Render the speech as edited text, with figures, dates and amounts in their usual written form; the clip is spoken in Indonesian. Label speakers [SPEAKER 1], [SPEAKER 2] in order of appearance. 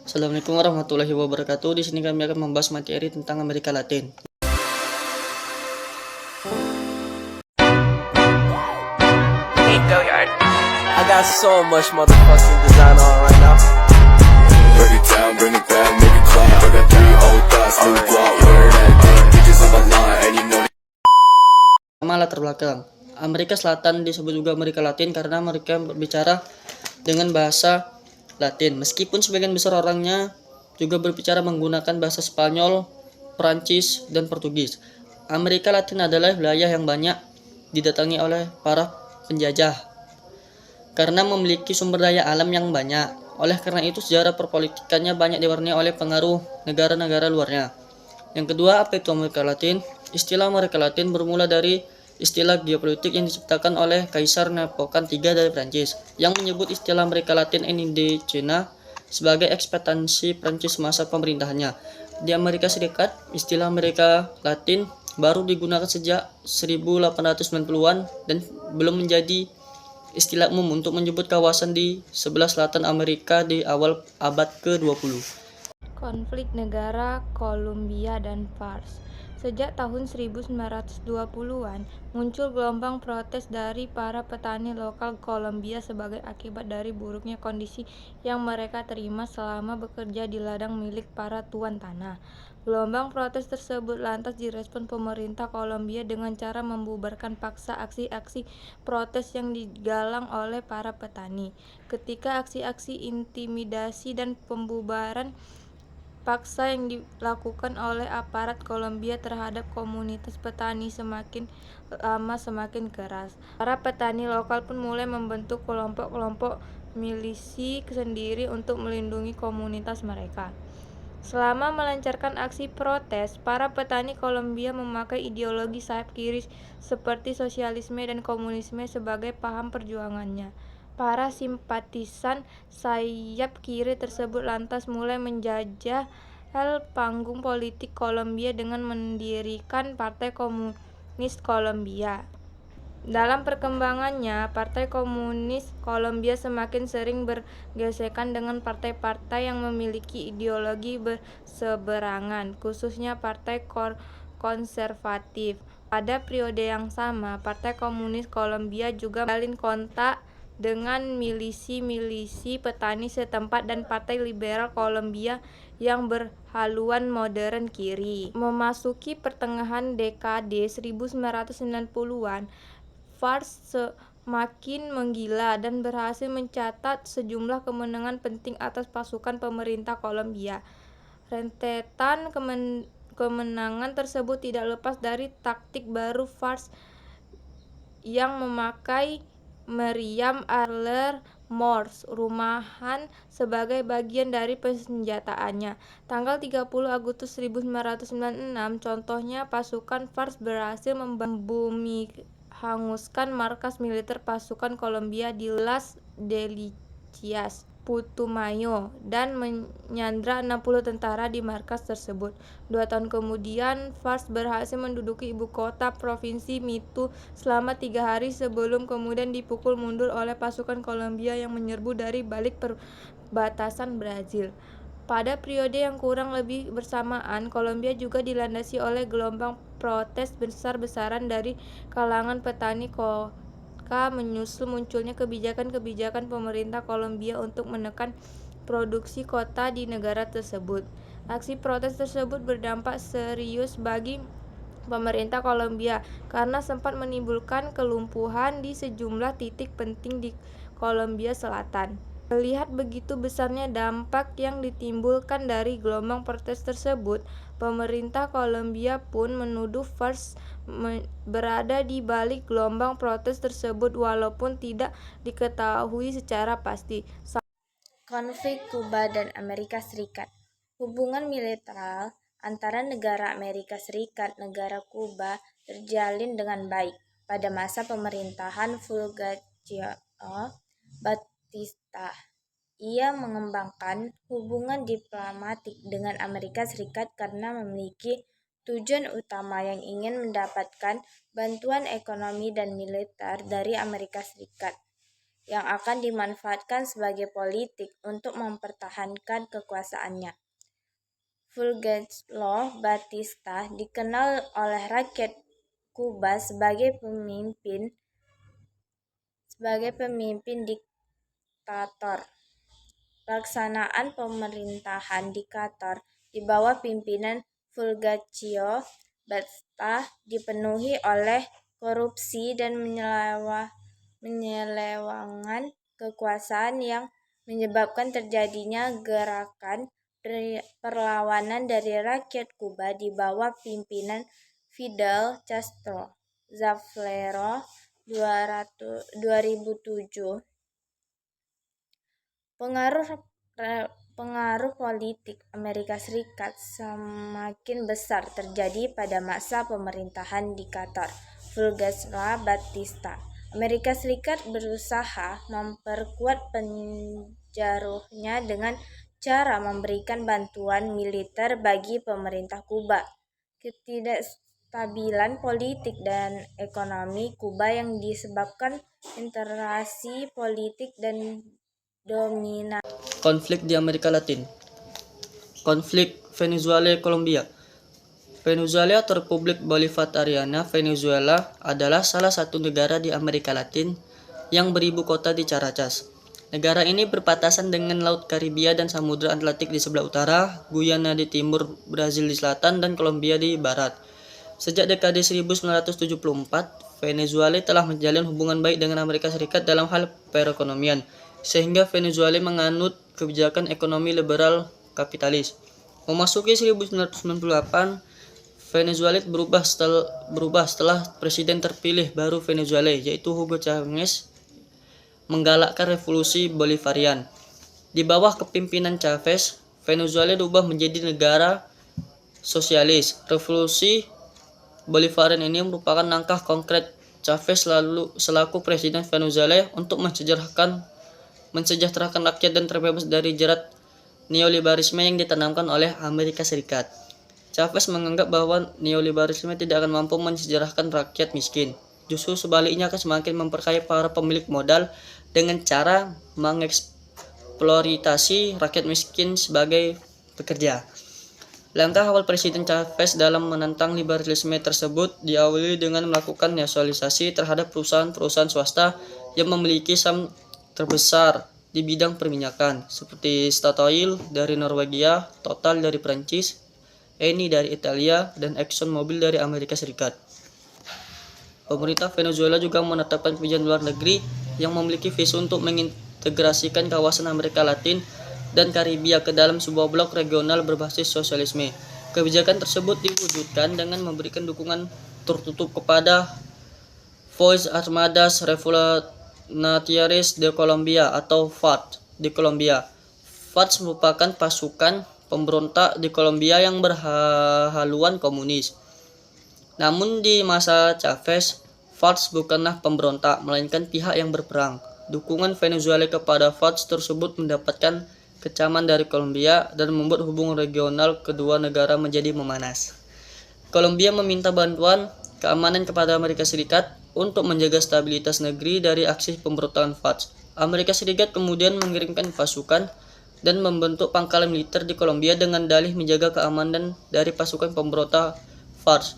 [SPEAKER 1] Assalamualaikum warahmatullahi wabarakatuh. Di sini kami akan membahas materi tentang Amerika Latin.
[SPEAKER 2] I got so much motherfucking design on right now.
[SPEAKER 3] Break it down, bring it back, make it clap. I got 3 old thoughts, new block, where that thing. Bitches on my line, and you know.
[SPEAKER 1] Pertama, latar belakang. Amerika Selatan disebut juga Amerika Latin karena mereka berbicara dengan bahasa Latin. Meskipun sebagian besar orangnya juga berbicara menggunakan bahasa Spanyol, Perancis, dan Portugis. Amerika Latin adalah wilayah yang banyak didatangi oleh para penjajah karena memiliki sumber daya alam yang banyak. Oleh karena itu, sejarah perpolitikannya banyak diwarnai oleh pengaruh negara-negara luarnya. Yang kedua, apa itu Amerika Latin? Istilah Amerika Latin bermula dari istilah geopolitik yang diciptakan oleh Kaisar Napoleon III dari Prancis, yang menyebut istilah Amerika Latin Indochina sebagai ekspansi Prancis masa pemerintahannya. Di Amerika Serikat, istilah Amerika Latin baru digunakan sejak 1890-an dan belum menjadi istilah umum untuk menyebut kawasan di sebelah selatan Amerika di awal abad ke-20.
[SPEAKER 4] Konflik negara Kolombia dan Fars. Sejak tahun 1920-an, muncul gelombang protes dari para petani lokal Kolombia sebagai akibat dari buruknya kondisi yang mereka terima selama bekerja di ladang milik para tuan tanah. Gelombang protes tersebut lantas direspon pemerintah Kolombia dengan cara membubarkan paksa aksi-aksi protes yang digalang oleh para petani. Ketika aksi-aksi intimidasi dan pembubaran paksa yang dilakukan oleh aparat Kolombia terhadap komunitas petani semakin lama semakin keras. Para petani lokal pun mulai membentuk kelompok-kelompok milisi sendiri untuk melindungi komunitas mereka. Selama melancarkan aksi protes, para petani Kolombia memakai ideologi sayap kiri seperti sosialisme dan komunisme sebagai paham perjuangannya. Para simpatisan sayap kiri tersebut lantas mulai menjajah panggung politik Kolombia dengan mendirikan Partai Komunis Kolombia. Dalam perkembangannya, Partai Komunis Kolombia semakin sering bergesekan dengan partai-partai yang memiliki ideologi berseberangan, khususnya Partai Konservatif. Pada periode yang sama, Partai Komunis Kolombia juga menjalin kontak dengan milisi-milisi petani setempat dan Partai Liberal Kolombia yang berhaluan modern kiri. Memasuki pertengahan dekade 1990-an, Fars semakin menggila dan berhasil mencatat sejumlah kemenangan penting atas pasukan pemerintah Kolombia. Rentetan kemenangan tersebut tidak lepas dari taktik baru Fars yang memakai meriam artiller Morse rumahan sebagai bagian dari persenjataannya. Tanggal 30 Agustus 1996, contohnya pasukan Fars berhasil hanguskan markas militer pasukan Kolombia di Las Delicias, Putumayo, dan menyandra 60 tentara di markas tersebut. 2 tahun kemudian, Fars berhasil menduduki ibu kota provinsi Mitu selama 3 hari sebelum kemudian dipukul mundur oleh pasukan Kolombia yang menyerbu dari balik perbatasan Brazil. Pada periode yang kurang lebih bersamaan, Kolombia juga dilandasi oleh gelombang protes besar-besaran dari kalangan petani menyusul munculnya kebijakan-kebijakan pemerintah Kolombia untuk menekan produksi kota di negara tersebut. Aksi protes tersebut berdampak serius bagi pemerintah Kolombia karena sempat menimbulkan kelumpuhan di sejumlah titik penting di Kolombia Selatan. Melihat begitu besarnya dampak yang ditimbulkan dari gelombang protes tersebut, pemerintah Kolombia pun menuduh Fars berada di balik gelombang protes tersebut walaupun tidak diketahui secara pasti.
[SPEAKER 5] Konflik Kuba dan Amerika Serikat. Hubungan militer antara negara Amerika Serikat dan negara Kuba terjalin dengan baik pada masa pemerintahan Fulgencio Batista. Ia mengembangkan hubungan diplomatik dengan Amerika Serikat karena memiliki tujuan utama yang ingin mendapatkan bantuan ekonomi dan militer dari Amerika Serikat. yang akan dimanfaatkan sebagai politik untuk mempertahankan kekuasaannya. Fulgencio Batista dikenal oleh rakyat Kuba sebagai pemimpin diktator. Pelaksanaan pemerintahan diktator di bawah pimpinan Fulgencio Batista dipenuhi oleh korupsi dan penyelewengan kekuasaan yang menyebabkan terjadinya gerakan perlawanan dari rakyat Kuba di bawah pimpinan Fidel Castro. Zavalero 2007. Pengaruh politik Amerika Serikat semakin besar terjadi pada masa pemerintahan diktator Fulgencio Batista. Amerika Serikat berusaha memperkuat pengaruhnya dengan cara memberikan bantuan militer bagi pemerintah Kuba. Ketidakstabilan politik dan ekonomi Kuba yang disebabkan interaksi politik dan dominasi.
[SPEAKER 1] Konflik di Amerika Latin. Konflik Venezuela-Kolombia. Venezuela atau Republik Bolivariana Venezuela adalah salah satu negara di Amerika Latin yang beribu kota di Caracas. Negara ini berbatasan dengan Laut Karibia dan Samudra Atlantik di sebelah utara, Guyana di timur, Brazil di selatan, dan Kolombia di barat. Sejak dekade 1974, Venezuela telah menjalin hubungan baik dengan Amerika Serikat dalam hal perekonomian, sehingga Venezuela menganut kebijakan ekonomi liberal kapitalis. Memasuki 1998, Venezuela berubah setelah presiden terpilih baru Venezuela, yaitu Hugo Chavez, menggalakkan revolusi Bolivarian. Di bawah kepemimpinan Chavez, Venezuela berubah menjadi negara sosialis. Revolusi Bolivarian ini merupakan langkah konkret Chavez selaku presiden Venezuela untuk mensejahterakan rakyat dan terbebas dari jerat neoliberalisme yang ditanamkan oleh Amerika Serikat. Chavez menganggap bahwa neoliberalisme tidak akan mampu mensejahterakan rakyat miskin. Justru sebaliknya akan semakin memperkaya para pemilik modal dengan cara mengeksploitasi rakyat miskin sebagai pekerja. Langkah awal Presiden Chavez dalam menentang liberalisme tersebut diawali dengan melakukan nasionalisasi terhadap perusahaan-perusahaan swasta yang memiliki saham terbesar di bidang perminyakan, seperti Statoil dari Norwegia, Total dari Prancis, Eni dari Italia, dan Exxon Mobil dari Amerika Serikat. Pemerintah Venezuela juga menetapkan kebijakan luar negeri yang memiliki visi untuk mengintegrasikan kawasan Amerika Latin dan Karibia ke dalam sebuah blok regional berbasis sosialisme. Kebijakan tersebut diwujudkan dengan memberikan dukungan tertutup kepada Fuerzas Armadas Revolucionarias de Colombia atau FARC di Kolombia. FARC merupakan pasukan pemberontak di Kolombia yang berhaluan komunis. Namun di masa Chavez, FARC bukanlah pemberontak, melainkan pihak yang berperang. Dukungan Venezuela kepada FARC tersebut mendapatkan kecaman dari Kolombia dan membuat hubungan regional kedua negara menjadi memanas. Kolombia meminta bantuan keamanan kepada Amerika Serikat untuk menjaga stabilitas negeri dari aksi pemberontakan FARC. Amerika Serikat kemudian mengirimkan pasukan dan membentuk pangkalan militer di Kolombia dengan dalih menjaga keamanan dari pasukan pemberontak FARC.